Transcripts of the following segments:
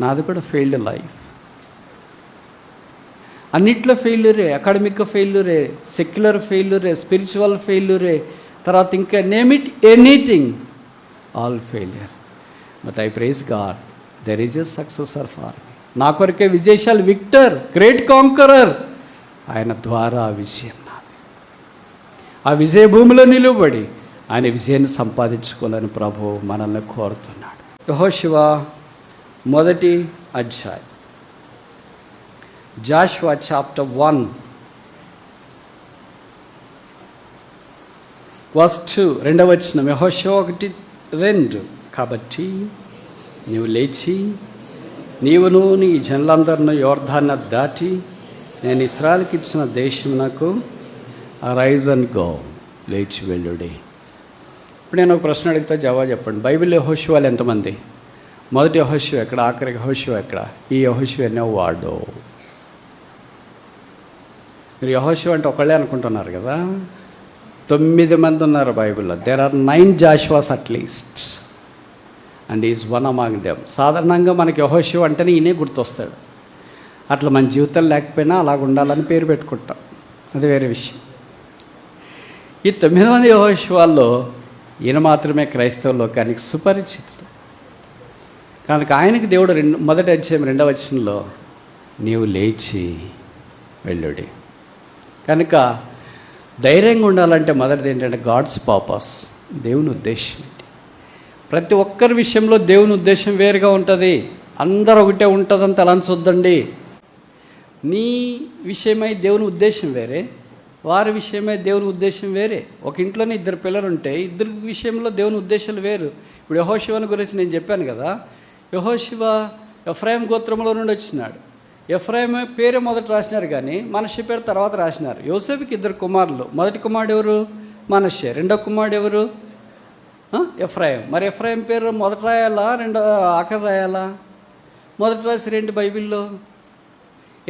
నాది కూడా failed life. అన్నిట్లో ఫెయిల్యూరే, అకాడమిక్ ఫెయిల్యూరే, సెక్యులర్ ఫెయిల్యూరే, స్పిరిచువల్ ఫెయిల్యూరే, తర్వాత ఇంకా name it anything, all failure. But I praise God, there is a successor for me. నా కొరకే విజయశాలి, విక్టర్, గ్రేట్ కాంకరర్, ఆయన ద్వారా విజయం నాది. ఆ విజయ భూమిలో నిలువబడి ఆయన విజయాన్ని సంపాదించుకోవాలని ప్రభువు మనల్ని కోరుతున్నాడు. యెహోషువ 1వ అధ్యాయం, జాషువా చాప్టర్ 1 verse 2, 2వ వచనం. యెహోషువ 1:2, కాబట్టి నీవు లేచి నీవును నీ జనులందరినీ యోర్దాను దాటి నేను ఇశ్రాయేలుకి ఇచ్చిన దేశమునకు రైజ్ అండ్ గో, లేచి వెళ్ళుడి. ఇప్పుడు నేను ఒక ప్రశ్న అడిగితే జవాబు చెప్పండి. బైబిల్లో యెహోషువలు ఎంతమంది? మొదటి యెహోషువ ఎక్కడ, ఆఖరి యెహోషువ ఎక్కడ? ఈ యెహోషువ ఎన్నో వాడు? మీరు యెహోషువ అంటే ఒకళ్ళే అనుకుంటున్నారు కదా, 9 మంది ఉన్నారు బైబిల్లో. There are 9 Joshuas at least, and is one among them. సాధారణంగా మనకి యెహోషువ అంటేనే ఈయనే గుర్తొస్తాడు. అట్లా మన జీవితం లేకపోయినా అలాగ ఉండాలని పేరు పెట్టుకుంటాం, అది వేరే విషయం. ఈ 9 మంది యెహోషువల్లో ఈయన మాత్రమే క్రైస్తవ లోకానికి సుపరిచితుడు. కనుక ఆయనకి దేవుడు 1వ అధ్యాయం 2వ వచనంలో నీవు లేచి వెళ్ళుడి. కనుక ధైర్యంగా ఉండాలంటే మొదటిది ఏంటంటే గాడ్స్ పర్పస్, దేవుని ఉద్దేశం. ప్రతి ఒక్కరి విషయంలో దేవుని ఉద్దేశం వేరుగా ఉంటుంది. అందరూ ఒకటే ఉంటుందని తలంచొద్దండి. నీ విషయమై దేవుని ఉద్దేశం వేరే, వారి విషయమై దేవుని ఉద్దేశం వేరే. ఒక ఇంట్లోనే 2 పిల్లలు ఉంటే 2 విషయంలో దేవుని ఉద్దేశాలు వేరు. ఇప్పుడు యెహోషువను గురించి నేను చెప్పాను కదా, యెహోషువ ఎఫ్రాయిం గోత్రంలో నుండి వచ్చినాడు. ఎఫ్రాయిం పేరే మొదట రాసినారు, కానీ మనష్షే పేరు తర్వాత రాసినారు. యోసేపుకి 2 కుమారులు. మొదటి కుమారుడు ఎవరు? మనష్షే. రెండో కుమారుడు ఎవరు? ఎఫ్రాయిం. మరి ఎఫ్రాయిం పేరు మొదట రాయాలా, ఆఖరి రాయాలా? మొదట రాసిరేంటి బైబిల్లో?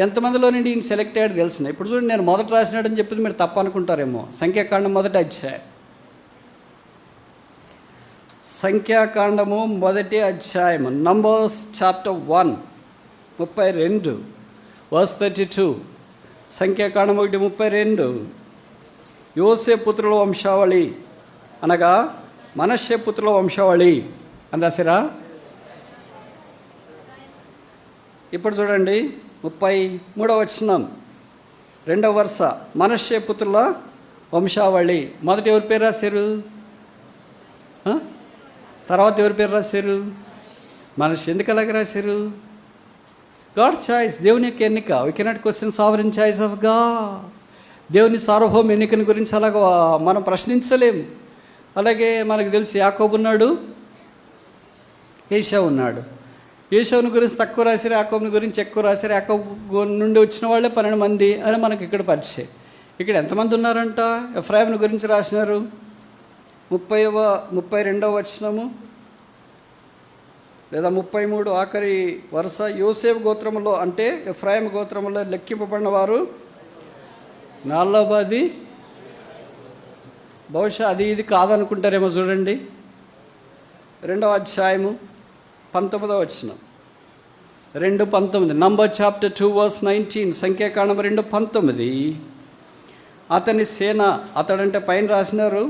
ఎంతమందిలో నుండి ఈయన సెలెక్ట్ అయ్యాడు తెలిసిన? ఇప్పుడు చూడండి, నేను మొదట రాసినాడని చెప్పింది మీరు తప్ప అనుకుంటారేమో. సంఖ్యాకాండం 1వ అధ్యాయం, సంఖ్యాకాండము 1వ అధ్యాయము, నంబర్స్ చాప్టర్ 1 32 verse 32. సంఖ్యాకాండం 1:32. యోసేపు పుత్రుల వంశావళి అనగా మనష్షే పుత్రుల వంశావళి అని రాసిరా. ఇప్పుడు చూడండి 33వ వచనం, 2వ వరుస, మనష్షే పుత్రుల వంశావళి. మొదట ఎవరి పేరు రాశారు? తర్వాత ఎవరి పేరు రాశారు? మనష్షే. ఎందుకు అలాగే రాశారు? గాడ్ చాయిస్, దేవుని యొక్క ఎన్నిక. We cannot question sovereign choice of God. దేవుని సార్వభౌమ ఎన్నికని గురించి అలాగ మనం ప్రశ్నించలేము. అలాగే మనకు తెలిసి యాకోబు ఉన్నాడు, ఏశావు ఉన్నాడు. ఏశావుని గురించి తక్కువ రాశారు, యాకోబుని గురించి ఎక్కువ రాశారు. యాకోబు నుండి వచ్చిన వాళ్ళే 12 మంది అని మనకి ఇక్కడ పరిచయం. ఇక్కడ ఎంతమంది ఉన్నారంట? ఎఫ్రాయిముని గురించి రాసినారు 32వ వచనము లేదా 33 ఆఖరి వరుస. యోసేపు గోత్రములో అంటే ఎఫ్రాయిం గోత్రములో లెక్కింపబడిన వారు 40. బహుశా అది ఇది కాదనుకుంటారేమో. చూడండి 2వ అధ్యాయము 19వ వచనం, 2:19. Number chapter 2 verse 19. సంఖ్యాకాండం 2:19. అతని సేన, అతడంటే పైన రాసినారు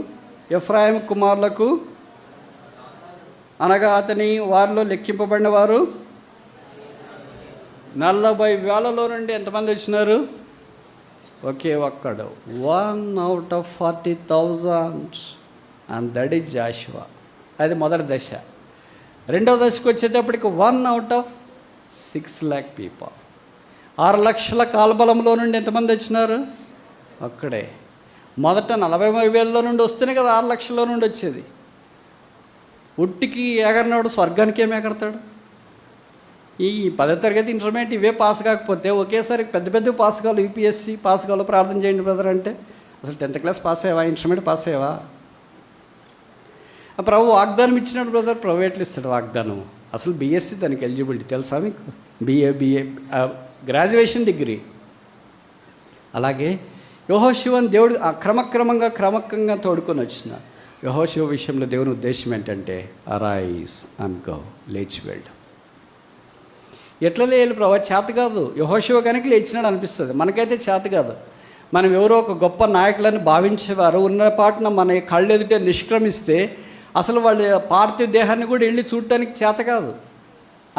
ఎఫ్రాయిం కుమారులకు, అనగా అతని వారిలో లెక్కింపబడిన వారు 40,000లో నుండి ఎంతమంది వచ్చినారు? ఒకే ఒక్కడు, 1 out of 40,000, and that is Joshua. అది మొదటి దశ. రెండవ దశకు వచ్చేటప్పటికి 1 out of 6 lakh people. 6 లక్షల కాల్బలంలో నుండి ఎంతమంది వచ్చినారు? అక్కడే. మొదట 40,000లో నుండి వస్తేనే కదా 6 లక్షల్లో నుండి వచ్చేది. ఉట్టికి ఎగరనోడు స్వర్గానికి ఏమి ఎగరతాడు? ఈ 10వ తరగతి ఇంటర్మీడియట్ ఇవే పాస్ కాకపోతే ఒకేసారి పెద్ద పెద్ద పాస్ కావాలి, యూపీఎస్సీ పాస్ కావాలి, ప్రార్థన చేయండి బ్రదర్ అంటే అసలు 10th క్లాస్ పాస్ అయ్యావా? ఇంటర్మీడియట్ పాస్ అయ్యావా? ప్రభు వాగ్దానం ఇచ్చినాడు బ్రదర్. ప్రైవేట్లు ఇస్తాడు వాగ్దానం. అసలు బీఎస్సీ దానికి ఎలిజిబిలిటీ తెలుసా మీకు? BA graduation degree. అలాగే యెహోషువను దేవుడు క్రమక్రమంగా తోడుకొని వచ్చిన యెహోషువ విషయంలో దేవుని ఉద్దేశం ఏంటంటే అరైజ్ అండ్ గో, లేచి వెళ్ళు. ఎట్లా లేయాలి ప్రభా, చేత కాదు. యెహోషువ కనుక లేచినాడు అనిపిస్తుంది, మనకైతే చేత కాదు. మనం ఎవరో ఒక గొప్ప నాయకులని భావించేవారు ఉన్న పాటున మన కళ్ళు ఎదుటే నిష్క్రమిస్తే అసలు వాళ్ళ పార్థివ దేహాన్ని కూడా వెళ్ళి చూడటానికి చేత కాదు.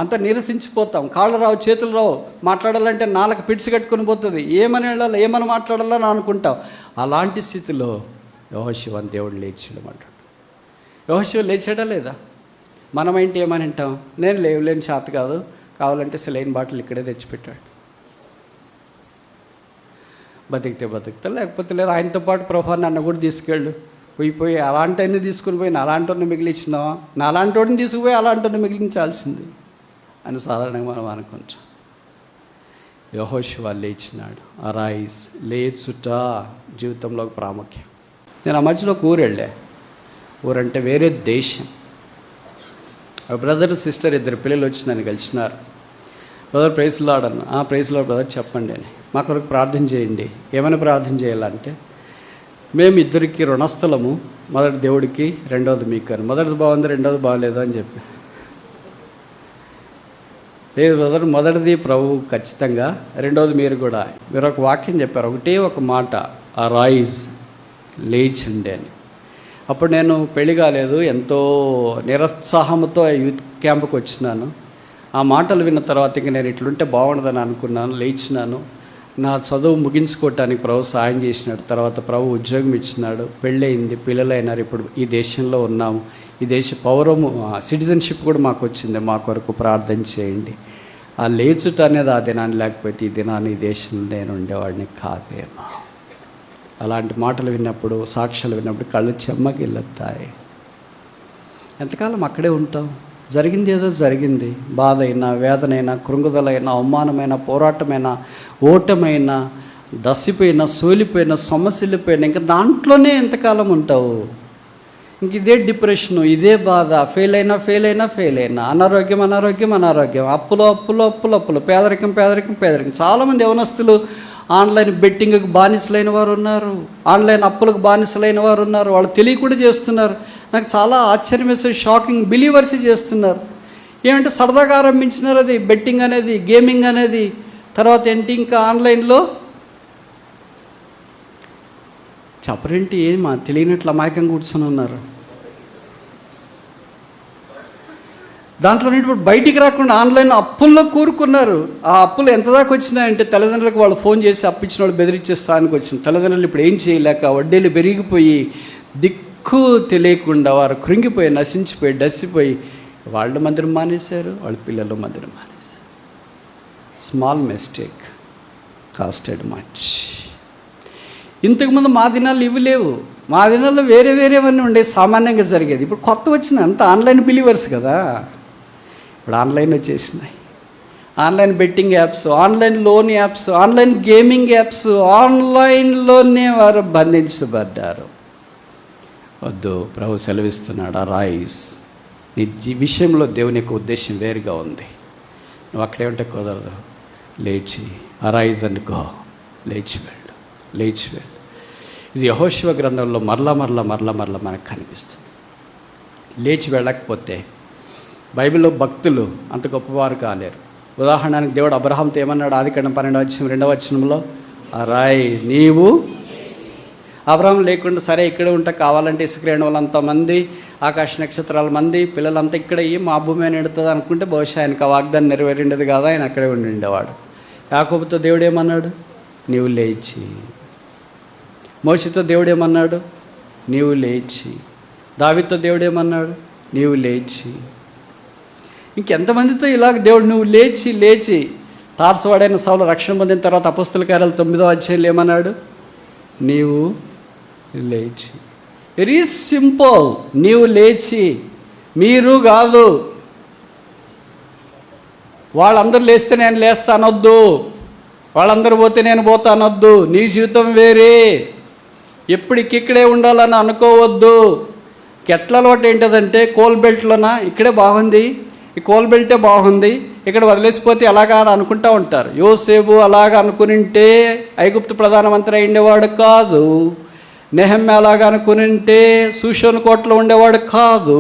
అంత నిరసించిపోతాం, కాళ్ళు రావు, చేతులు రావు, మాట్లాడాలంటే నాలుగు పిడిసి కట్టుకొని పోతుంది, ఏమని వెళ్ళాలి, ఏమని మాట్లాడాలని అనుకుంటాం. అలాంటి స్థితిలో యెహోషువ దేవుడు లేచాడన్నమాట. యెహోషువ లేచాడా లేదా? మనమైంటే ఏమని అంటాం, నేను లేని చేత కాదు, కావాలంటే సెలైన్ బాటిల్ ఇక్కడే తెచ్చిపెట్టాడు. బతికితే బతుకుతా, లేకపోతే లేదు. ఆయనతో పాటు ప్రభా నన్ను కూడా తీసుకెళ్ళు, పోయి అలాంటి అన్ని తీసుకుని పోయి అలాంటి వాడిని మిగిలించినావా, నా అలాంటి వాడిని తీసుకుపోయి అలాంటి వాడిని మిగిలించాల్సింది అని సాధారణంగా మనం అనుకుంటాం. యెహోషువ లేచినాడు. అరైజ్, లేచుట జీవితంలో ప్రాముఖ్యం. నేను ఆ మధ్యలో ఒక ఊరు వెళ్ళా. ఊరంటే వేరే దేశం. బ్రదర్ సిస్టర్ ఇద్దరు పిల్లలు వచ్చి నన్ను కలిసినారు. బ్రదర్ ప్రైజ్ లార్డ్ అన్న. ప్రైజ్ లార్డ్ బ్రదర్ చెప్పండి అని. మా కొరకు ప్రార్థన చేయండి. ఏమైనా ప్రార్థన చేయాలంటే, మేము ఇద్దరికి రుణస్థలము, మొదటి దేవుడికి, రెండవది మీకు అని. మొదటిది బాగుంది, రెండవది బాగలేదు అని చెప్పి. లేదు బ్రదర్, మొదటిది ప్రభు ఖచ్చితంగా, రెండవది మీరు కూడా. మీరు ఒక వాక్యం చెప్పారు, ఒకటే ఒక మాట, అరైజ్, లేచండి అని. అప్పుడు నేను పెళ్లి కాలేదు, ఎంతో నిరుత్సాహంతో యూత్ క్యాంప్కి వచ్చినాను. ఆ మాటలు విన్న తర్వాత ఇంక నేను ఇట్లుంటే బాగుండదని అనుకున్నాను. లేచినాను. నా చదువు ముగించుకోవటానికి ప్రభు సాయం చేసినాడు. తర్వాత ప్రభు ఉద్యోగం ఇచ్చినాడు, పెళ్ళయింది, పిల్లలైనారు. ఇప్పుడు ఈ దేశంలో ఉన్నాము. ఈ దేశ పౌరము, సిటిజన్షిప్ కూడా మాకు వచ్చింది. మా కొరకు ప్రార్థన చేయండి. ఆ లేచుట అనేది ఆ దినాన్ని, లేకపోతే ఈ దినాన్ని ఈ దేశంలో నేను ఉండేవాడిని కాదేమో. అలాంటి మాటలు విన్నప్పుడు, సాక్ష్యాలు విన్నప్పుడు కళ్ళు చెమ్మగిల్లుతాయి. ఎంతకాలం అక్కడే ఉంటాం? జరిగింది ఏదో జరిగింది. బాధ అయినా, వేదనైనా, కృంగుదలైనా, అవమానమైన, పోరాటమైన, ఓటమైన, దసిపోయిన, సోలిపోయిన, సమస్యలిపోయినా ఇంకా దాంట్లోనే ఎంతకాలం ఉంటావు? ఇంక ఇదే డిప్రెషను, ఇదే బాధ, ఫెయిల్ అయినా, అనారోగ్యం, అప్పులు, పేదరికం. చాలామంది యవనస్తులు ఆన్లైన్ బెట్టింగ్కి బానిసలైన వారు ఉన్నారు, ఆన్లైన్ అప్పులకు బానిసలైన వారు ఉన్నారు. వాళ్ళు తెలియకుండా చేస్తున్నారు. నాకు చాలా ఆశ్చర్యం వేసే, షాకింగ్, బిలీవర్స్ చేస్తున్నారు. ఏమంటే సరదాగా ఆరంభించినారు అది, బెట్టింగ్ అనేది, గేమింగ్ అనేది. తర్వాత ఏంటి, ఇంకా ఆన్లైన్లో చెప్పరేంటి, ఏమా తెలియనట్లు అమాయకంగా కూర్చొని ఉన్నారు. దాంట్లో ఇప్పుడు బయటికి రాకుండా ఆన్లైన్ అప్పుల్లో కూరుకున్నారు. ఆ అప్పులు ఎంత దాకా వచ్చినాయంటే తల్లిదండ్రులకు వాళ్ళు ఫోన్ చేసి అప్పించిన వాళ్ళు బెదిరించే స్థానానికి వచ్చిన తల్లిదండ్రులు ఇప్పుడు ఏం చేయలేక వడ్డీలు పెరిగిపోయి దిక్కు తెలియకుండా వారు కృంగిపోయి, నశించిపోయి, డసిపోయి వాళ్ళు మందిరం మానేశారు, వాళ్ళ పిల్లలు మందిరం మానేశారు. Small mistake costed much. ఇంతకుముందు మా దినాల్లో ఇవి లేవు. మా దినాల్లో వేరేవన్నీ ఉండేవి, సామాన్యంగా జరిగేది. ఇప్పుడు కొత్త వచ్చిన అంత ఆన్లైన్ బిలీవర్స్ కదా. ఇప్పుడు ఆన్లైన్ వచ్చేసినాయి. Online betting apps, online loan apps, online gaming apps, ఆన్లైన్లోనే వారు బంధించబడ్డారు. వద్దు, ప్రభు సెలవిస్తున్నాడు, అరైజ్. నీ విషయంలో దేవుని యొక్క ఉద్దేశం వేరుగా ఉంది. నువ్వు అక్కడే ఉంటే కుదరదు. లేచి, అరైజ్ అనుకో, లేచి వెళ్ళు. ఇది యెహోషువ గ్రంథంలో మరలా మనకు కనిపిస్తుంది. లేచి వెళ్ళకపోతే బైబిల్లో భక్తులు అంత గొప్పవారు కాలేరు. ఉదాహరణకి దేవుడు అబ్రహాంతో ఏమన్నాడు? ఆదికాండం 12:2 అరాయ్, నీవు. అబ్రహాం లేకుండా సరే ఇక్కడే ఉంటా, కావాలంటే ఇసుక వాళ్ళంతమంది, ఆకాశ నక్షత్రాల మంది, పిల్లలంతా ఇక్కడ మా భూమి అని ఎడుతుంది అనుకుంటే బహుశా ఆయనకు ఆ వాగ్దానం నెరవేరిండేది కాదు, ఆయన అక్కడే ఉండి ఉండేవాడు. యాకోబుతో దేవుడు ఏమన్నాడు? నీవు లేచి. మోషేతో దేవుడు ఏమన్నాడు? నీవు లేచి. దావీదుతో దేవుడు ఏమన్నాడు? నీవు లేచి. ఇంకెంతమందితో ఇలాగ దేవుడు నువ్వు లేచి. తార్సవాడైన సౌలు రక్షణ పొందిన తర్వాత అపోస్తల కార్యాలు 9వ అధ్యాయంలో ఏమన్నాడు? నీవు లేచి. Very simple. నీవు లేచి. మీరు కాదు, వాళ్ళందరూ లేస్తే నేను లేస్తానొద్దు, వాళ్ళందరూ పోతే నేను పోతానొద్దు. నీ జీవితం వేరే, ఎప్పటికిక్కడే ఉండాలని అనుకోవద్దు. ఎట్ల అలవాటు ఏంటంటే, కోల్ బెల్ట్లోనా ఇక్కడే బాగుంది, ఈ కోల్ బెల్టే బాగుంది, ఇక్కడ వదిలేసిపోతే అలాగా అని అనుకుంటూ ఉంటారు. యోసేపు అలాగా అనుకునింటే ఐగుప్తు ప్రధానమంత్రి ఉండేవాడు కాదు. నెహెమ్యా అలాగా అనుకునింటే షూషను కోటలో ఉండేవాడు కాదు.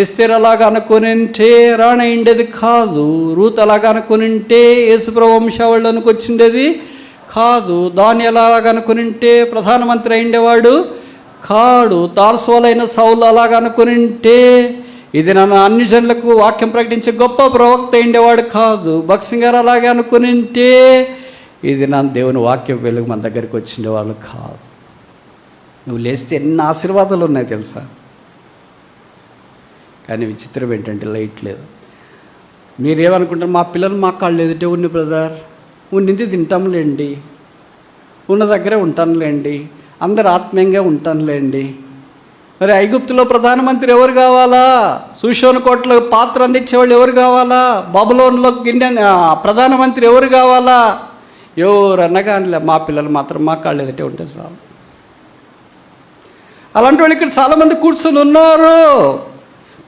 ఎస్తేర్ అలాగా అనుకునింటే రాణయిండేది కాదు. రూత్ అలాగా అనుకునింటే యేసుప్రభు వంశావళిలోనికి వచ్చిండేది కాదు. దానియేలు అలాగా అనుకునింటే ప్రధానమంత్రి అయిండేవాడు కాడు. తార్సోలైన సౌలు అలాగా అనుకునింటే ఇది నన్ను అన్ని జనులకు వాక్యం ప్రకటించే గొప్ప ప్రవక్త అయిండేవాడు కాదు. భక్సింగ్ గారు అలాగే అనుకునింటే ఇది నా దేవుని వాక్యం వెలుగు మన దగ్గరికి వచ్చిండేవాళ్ళు కాదు. నువ్వు లేస్తే ఎన్ని ఆశీర్వాదాలు ఉన్నాయి తెలుసా. కానీ విచిత్రం ఏంటంటే లైట్ లేదు. మీరేమనుకుంటారు, మా పిల్లలు మా కాళ్ళు ఎదుటే ఉన్ని బ్రదర్, ఉన్నింది తింటాంలేండి, ఉన్న దగ్గరే ఉంటానులేండి, అందరు ఆత్మీయంగా ఉంటానులేండి. మరి ఐగుప్తులో ప్రధానమంత్రి ఎవరు కావాలా? సూషోను కోటలో పాత్ర అందించేవాళ్ళు ఎవరు కావాలా? బబులోన్లో గిన్నె ప్రధానమంత్రి ఎవరు కావాలా? ఎవరన్నా కానీ మా పిల్లలు మాత్రం మా కాళ్ళు ఎదుటే ఉంటే చాలు. అలాంటి వాళ్ళు ఇక్కడ చాలామంది కూర్చొని ఉన్నారు.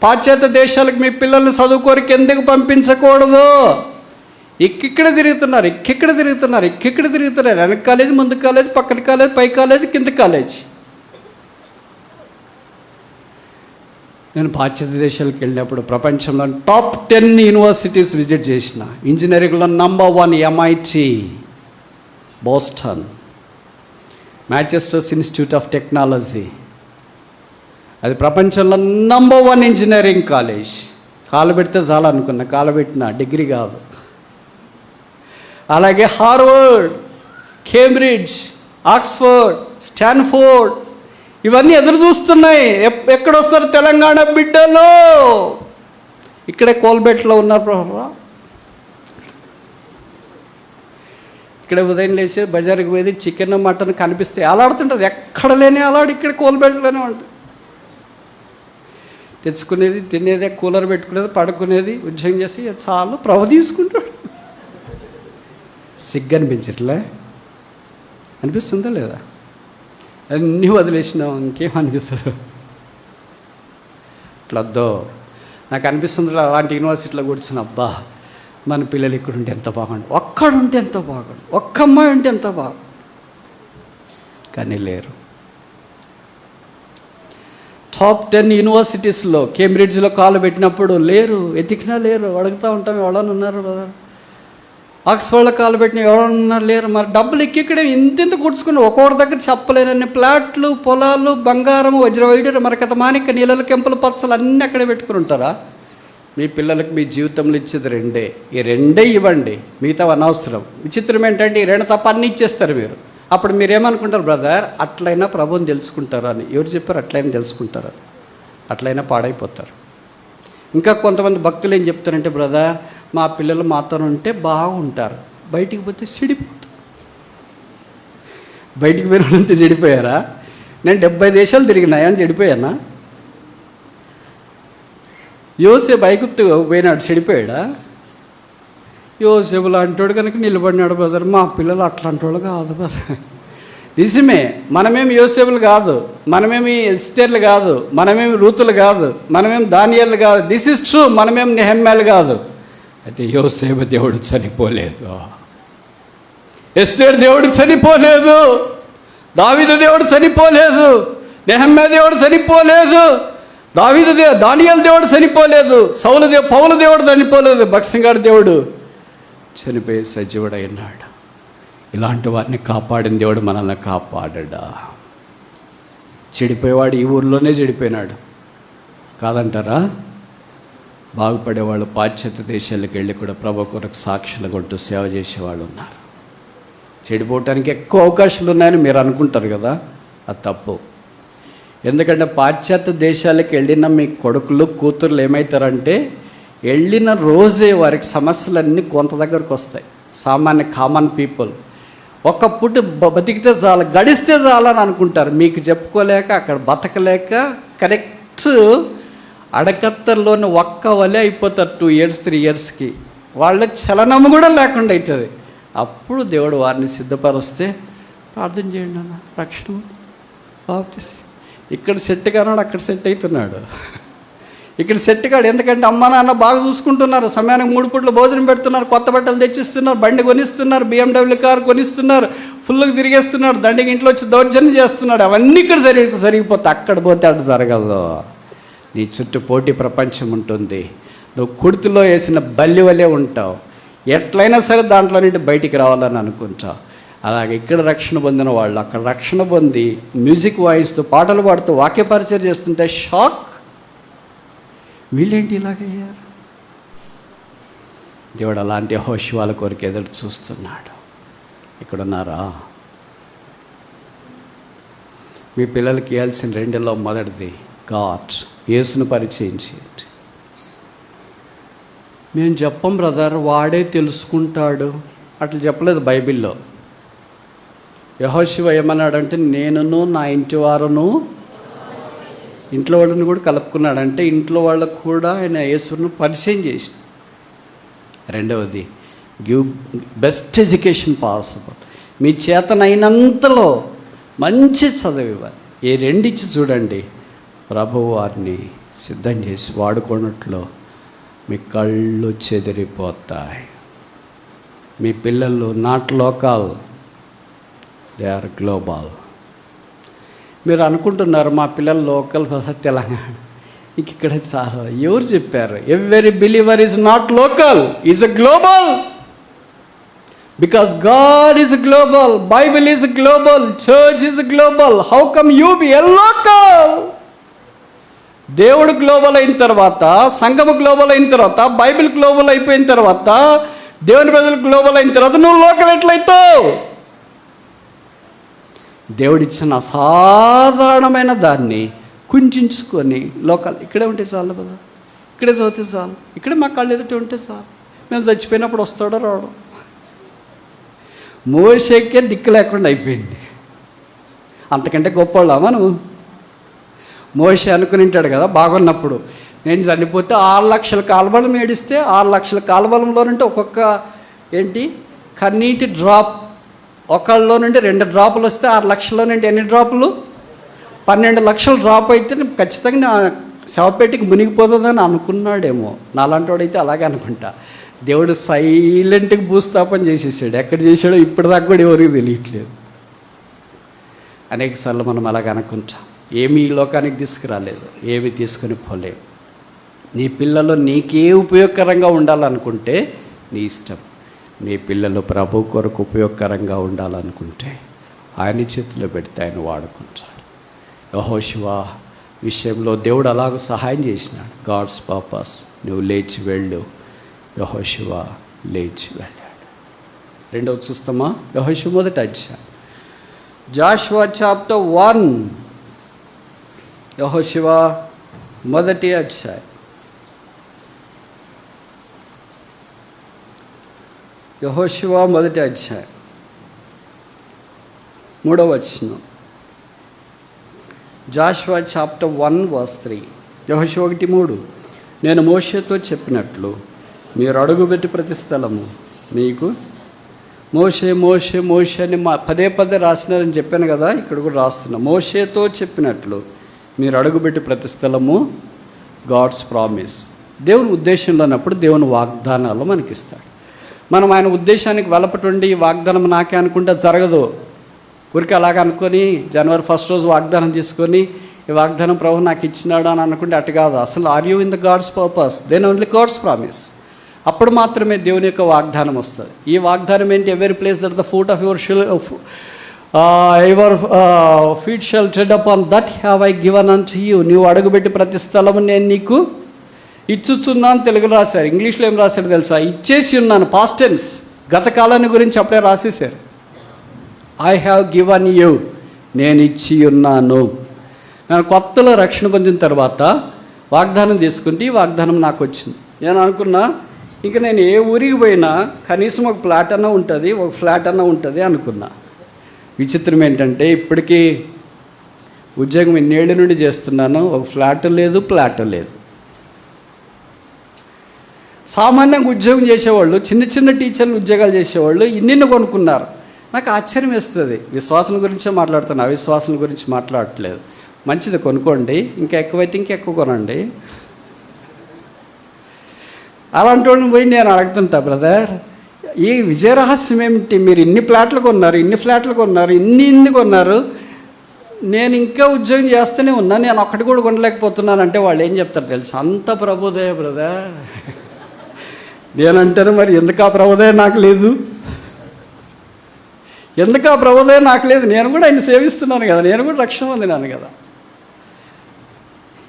పాశ్చాత్య దేశాలకు మీ పిల్లల్ని చదువుకోరికి ఎందుకు పంపించకూడదు? ఇక్కడ తిరుగుతున్నారు, ఇక్కడ తిరుగుతున్నారు. వెనక కాలేజ్, ముందు కాలేజ్, పక్కన కాలేజ్, పై కాలేజ్, కింద కాలేజ్. నేను పాశ్చాత్య దేశాలకు వెళ్ళినప్పుడు ప్రపంచంలో టాప్ 10 యూనివర్సిటీస్ విజిట్ చేసిన. ఇంజనీరింగ్లో number 1 MIT Boston, Manchester institute of technology, అది ప్రపంచంలో నంబర్ 1 ఇంజనీరింగ్ కాలేజ్. కాలు పెడితే చాలా అనుకున్నా, కాలు పెట్టిన డిగ్రీ కాదు. అలాగే హార్వర్డ్, కేంబ్రిడ్జ్, ఆక్స్ఫర్డ్, స్టాన్ఫోర్డ్, ఇవన్నీ ఎదురు చూస్తున్నాయి. ఎక్కడొస్తారు తెలంగాణ బిడ్డలు? ఇక్కడే కోల్బెట్లో ఉన్నారు ప్రభు. ఇక్కడే ఉదయం లేచి బజార్కి పోయి చికెన్ మటన్ కనిపిస్తే అలాడుతుంటుంది. ఎక్కడ లేని అలాడు ఇక్కడ కోల్బెట్లోనే ఉంటుంది. తెచ్చుకునేది, తినేదే, కూలర్ పెట్టుకునేది, పడుకునేది, ఉద్యోగం చేసి చాలు ప్రభు తీసుకుంటాడు. సిగ్గు అనిపించట్లే? అనిపిస్తుందా లేదా? అన్నీ వదిలేసినావు, ఇంకేం అనిపిస్తుంది? ఇట్లా వద్దో నాకు అనిపిస్తుంది. అలాంటి యూనివర్సిటీలో కూర్చుని అబ్బా మన పిల్లలు ఇక్కడ ఉంటే ఎంత బాగుండు, ఒక్కడుంటే ఎంత బాగుండు, ఒక్క అమ్మాయి ఉంటే ఎంత బాగుండు. కానీ లేరు. టాప్ 10 యూనివర్సిటీస్లో కేంబ్రిడ్జ్లో కాలు పెట్టినప్పుడు లేరు, ఎతికినా లేరు. అడుగుతూ ఉంటాం ఎవడన్నా ఉన్నారు బ్రదర్. ఆక్స్ఫర్డ్లో కాలు పెట్టిన ఎవరన్నా ఉన్నారు? లేరు. మరి డబ్బులు ఇక్కడే ఇంత కూర్చుకుని ఒక్కొక్కరి దగ్గర చెప్పలేనన్ని ప్లాట్లు, పొలాలు, బంగారం, వజ్రవైడూర్యం, మరకత మాణిక్య, నీళ్ళల కెంపులు, పచ్చలు అన్నీ అక్కడే పెట్టుకుని ఉంటారా? మీ పిల్లలకు మీ జీవితంలో ఇచ్చేది 2. ఈ 2 ఇవ్వండి, మిగతా అనవసరం. విచిత్రం ఏంటంటే ఈ 2 తప్ప అన్నీ ఇచ్చేస్తారు మీరు. అప్పుడు మీరేమనుకుంటారు బ్రదర్, అట్లయినా ప్రభువుని తెలుసుకుంటారు అని. ఎవరు చెప్పారు అట్లయినా తెలుసుకుంటారు? అట్లయినా పాడైపోతారు. ఇంకా కొంతమంది భక్తులు ఏం చెప్తారంటే బ్రదర్ మా పిల్లలు మాతో ఉంటే బాగుంటారు, బయటికి పోతే చెడిపోతారు. బయటికి పోయినంత చెడిపోయారా? నేను 70 దేశాలు తిరిగినాయని చెడిపోయానా? యోసేపు ఐగుప్తు పోయినాడు, చెడిపోయాడా? యోసేపు లాంటి కనుక నిలబడినాడు బ్రదర్. మా పిల్లలు అట్లాంటి వాళ్ళు కాదు బ్రదర్. నిజమే, మనమేమి యోసేపులు కాదు, మనమేమి ఎస్తేర్లు కాదు, మనమేమి రూతులు కాదు, మనమేమి దానియేలు కాదు. This is true. మనమేమి నెహెమ్యాలు కాదు. అయితే యోసేపు దేవుడు చనిపోలేదు, ఎస్తేర్ దేవుడు చనిపోలేదు, దావీదు దేవుడు చనిపోలేదు, నెహెమ్యా దేవుడు చనిపోలేదు, దానియేలు దేవుడు చనిపోలేదు, పౌలు దేవుడు చనిపోలేదు, భక్సింగాడు దేవుడు చనిపోయి సజీవుడైనాడు. ఇలాంటి వారిని కాపాడిన దేవుడు మనల్ని కాపాడా? చెడిపోయేవాడు ఈ ఊర్లోనే చెడిపోయినాడు కాదంటారా? బాగుపడేవాళ్ళు పాశ్చాత్య దేశాలకు వెళ్ళి కూడా ప్రభు కొరకు సాక్షులు కొట్టు సేవ చేసేవాళ్ళు ఉన్నారు. చెడిపోవటానికి ఎక్కువ అవకాశాలు ఉన్నాయని మీరు అనుకుంటారు కదా, అది తప్పు. ఎందుకంటే పాశ్చాత్య దేశాలకు వెళ్ళిన మీ కొడుకులు కూతుర్లు ఏమవుతారంటే వెళ్ళిన రోజే వారికి సమస్యలన్నీ కొంత దగ్గరకు వస్తాయి. సామాన్య కామన్ పీపుల్ ఒక్క పూట బతికితే చాలు, గడిస్తే చాలని అనుకుంటారు. మీకు చెప్పుకోలేక అక్కడ బతకలేక కరెక్ట్ అడకత్తల్లోని ఒక్క వలే అయిపోతారు. 2 years 3 yearsకి వాళ్ళకి చలనము కూడా లేకుండా అవుతుంది. అప్పుడు దేవుడు వారిని సిద్ధపరిస్తే ప్రార్థన చేయండి అన్న రక్షణ బాప్తీసం. ఇక్కడ సెట్ కానాడు, అక్కడ సెట్ అవుతున్నాడు. ఇక్కడ సెట్ కాడు. ఎందుకంటే అమ్మ నాన్న బాగా చూసుకుంటున్నారు, సమయానికి 3 పూట్ల భోజనం పెడుతున్నారు, కొత్త బట్టలు తెచ్చిస్తున్నారు, బండి కొనిస్తున్నారు, BMW కారు కొనిస్తున్నారు, ఫుల్గా తిరిగేస్తున్నాడు, దండికి ఇంట్లో వచ్చి దౌర్జన్యం చేస్తున్నాడు. అవన్నీ ఇక్కడ సరిగిపోతే అక్కడ పోతే అటు జరగదు. నీ చుట్టూ పోటీ ప్రపంచం ఉంటుంది. నువ్వు కుర్తిలో వేసిన బల్లి వలె ఉంటావు. ఎట్లయినా సరే దాంట్లో నుండి బయటికి రావాలని అనుకుంటావు. అలాగే ఇక్కడ రక్షణ పొందిన వాళ్ళు అక్కడ రక్షణ పొంది మ్యూజిక్ వాయిస్తూ పాటలు పాడుతూ వాక్య పరిచయం చేస్తుంటే షాక్, వీళ్ళేంటి ఇలాగయ్యారు? దేవుడు అలాంటి యెహోషువల కొరకు ఎదురు చూస్తున్నాడు. ఇక్కడున్నారా? మీ పిల్లలకి ఇవ్వాల్సిన రెండులో మొదటిది గాడ్, యేసును పరిచయం చేయండి. మేము చెప్పం బ్రదర్, వాడే తెలుసుకుంటాడు. అట్లా చెప్పలేదు బైబిల్లో. యెహోషువ ఏమన్నాడంటే, నేనును నా ఇంటి వారును, ఇంట్లో వాళ్ళని కూడా కలుపుకున్నాడంటే ఇంట్లో వాళ్ళకు కూడా ఆయన యేసును పరిచయం చేసి. రెండవది, గివ్ బెస్ట్ ఎడ్యుకేషన్ పాసిబుల్. మీ చేతనైనంతలో మంచి చదువు ఇవ్వాలి. ఈ రెండిచ్చి చూడండి, ప్రభువు వారిని సిద్ధం చేసి వాడుకున్నట్లు మీ కళ్ళు చెదిరిపోతాయి. మీ పిల్లలు not local, they are global. మీరు అనుకుంటున్నారు మా పిల్లలు లోకల్, తెలంగాణ, ఇంక ఇక్కడ చాలా. ఎవరు చెప్పారు? Every believer is not local, is a global. Because God is global, Bible is global, church is global. How come you be a local? దేవుడు గ్లోబల్ అయిన తర్వాత, సంఘము గ్లోబల్ అయిన తర్వాత, బైబిల్ గ్లోబల్ అయిపోయిన తర్వాత, దేవుని ప్రజలు గ్లోబల్ అయిన తర్వాత నువ్వు లోకల్ ఎట్లయితావు? దేవుడిచ్చిన అసాధారణమైన దాన్ని కుంచుకొని లోకల్ ఇక్కడే ఉంటే చాలు కదా, ఇక్కడే చదివితే చాలు, ఇక్కడే మా కళ్ళు ఎదుటి ఉంటే చాలు, మేము చచ్చిపోయినప్పుడు వస్తాడో రావడం. మోషేకే దిక్కు లేకుండా అయిపోయింది. అంతకంటే గొప్పవాళ్ళా మనం? మోషే అనుకుని ఉంటాడు కదా బాగున్నప్పుడు, నేను చనిపోతే 6 లక్షల కాల్బలం ఏడిస్తే 6 లక్షల కాల్బలంలో నుండి ఒక్కొక్క కన్నీటి డ్రాప్, ఒకళ్ళలో నుండి 2 డ్రాపులు వస్తే 6 లక్షల్లో నుండి ఎన్ని డ్రాపులు? 12 లక్షల డ్రాప్ అయితే ఖచ్చితంగా నా శవపేటికి మునిగిపోతుందని అనుకున్నాడేమో. నాలాంటి వాడైతే అలాగే అనుకుంటా. దేవుడు సైలెంట్గా భూస్థాపన చేసేసాడు. ఎక్కడ చేశాడో ఇప్పటిదాకా కూడా ఎవరికి తెలియట్లేదు. అనేకసార్లు మనం అలాగ అనుకుంటాం. ఏమి ఈ లోకానికి తీసుకురాలేదు, ఏమి తీసుకొని పోలేవు. నీ పిల్లలు నీకే ఉపయోగకరంగా ఉండాలనుకుంటే నీ ఇష్టం. నీ పిల్లలు ప్రభు కొరకు ఉపయోగకరంగా ఉండాలనుకుంటే ఆయన చేతిలో పెడితే ఆయన వాడుకుంటాడు. యెహోషువ విషయంలో దేవుడు అలాగ సహాయం చేసినాడు. గాడ్స్ పర్పస్, నువ్వు లేచి వెళ్ళు. యెహోషువ లేచి వెళ్ళాడు. రెండవది చూస్తామా? యెహోషువ మొదటి అధ్యాయం, జాషువా చాప్టర్ 1. యెహోషువ మొదటి అధ్యాయం. యెహోషువ మొదటి అధ్యాయం 3వ వచనం. Jashuva chapter 1 verse 3. యెహోషువ 1:3. నేను మోషేతో చెప్పినట్లు మీరు అడుగుపెట్టి ప్రతి స్థలము మీకు. మోషే మోషే మోషే అని పదే పదే రాసినారని చెప్పాను కదా, ఇక్కడ కూడా రాస్తున్నా. మోషేతో చెప్పినట్లు మీరు అడుగుపెట్టి ప్రతి స్థలము గాడ్స్ ప్రామిస్. దేవుని ఉద్దేశంలో ఉన్నప్పుడు దేవుని వాగ్దానాలు మనకిస్తాడు. మనం ఆయన ఉద్దేశానికి వెలపటుండి ఈ వాగ్దానం నాకే అనుకుంటే జరగదు. ఊరికి అలాగ అనుకొని జనవరి 1st రోజు వాగ్దానం తీసుకొని ఈ వాగ్దానం ప్రభు నాకు ఇచ్చినాడు అని అనుకుంటే అటు కాదు. అసలు are you in the God's purpose, then only God's promise. అప్పుడు మాత్రమే దేవుని యొక్క వాగ్దానం వస్తుంది. ఈ వాగ్దానం ఏంటి? Every place that the foot of your feet shall tread upon that have I given unto you. నువ్వు అడుగుపెట్టి ప్రతి స్థలము నేను నీకు ఇచ్చుచున్నాను. తెలుగులో రాశారు, ఇంగ్లీష్లో ఏం రాశారు తెలుసా? ఇచ్చేసి ఉన్నాను. పాస్ట్ టెన్స్, గత కాలాన్ని గురించి అప్పుడే రాసేశారు. ఐ హ్యావ్ గివన్ యూ, నేను ఇచ్చి ఉన్నాను. నేను కొత్తలో రక్షణ పొందిన తర్వాత వాగ్దానం తీసుకుంటే ఈ వాగ్దానం నాకు వచ్చింది. నేను అనుకున్నా ఇంకా నేను ఏ ఊరికి పోయినా కనీసం ఒక ఫ్లాట్ అన్న ఉంటుంది, ఒక ఫ్లాట్ అన్న ఉంటుంది అనుకున్నా. విచిత్రం ఏంటంటే ఇప్పటికీ ఉద్యోగం 2 ఏళ్ళ నుండి చేస్తున్నాను, ఒక ఫ్లాట్ లేదు, ప్లాట్ లేదు. సామాన్యంగా ఉద్యోగం చేసేవాళ్ళు, చిన్న చిన్న టీచర్లు ఉద్యోగాలు చేసేవాళ్ళు ఇన్ని కొనుక్కున్నారు. నాకు ఆశ్చర్యం వేస్తుంది. విశ్వాసం గురించే మాట్లాడుతాను, అవిశ్వాసం గురించి మాట్లాడట్లేదు. మంచిది, కొనుక్కోండి, ఇంకా ఎక్కువైతే ఇంకా ఎక్కువ కొనండి. అలాంటి వాళ్ళని పోయి నేను అడుగుతుంటా, బ్రదర్ ఈ విజయరహస్యం ఏమిటి? మీరు ఇన్ని ఫ్లాట్లు కొన్నారు, ఇన్ని ఫ్లాట్లు కొన్నారు, ఇన్ని కొన్నారు, నేను ఇంకా ఉద్యోగం చేస్తూనే ఉన్నా, నేను ఒక్కటి కూడా కొనలేకపోతున్నానంటే వాళ్ళు ఏం చెప్తారు తెలుసు, అంత ప్రభుదయ బ్రదర్. నేనంటాను మరి ఎందుకు ఆ ప్రభుదయ నాకు లేదు, ఎందుకు ఆ ప్రభుదయ నాకు లేదు? నేను కూడా ఆయన సేవిస్తున్నాను కదా, నేను కూడా రక్షణ పొందినాను కదా.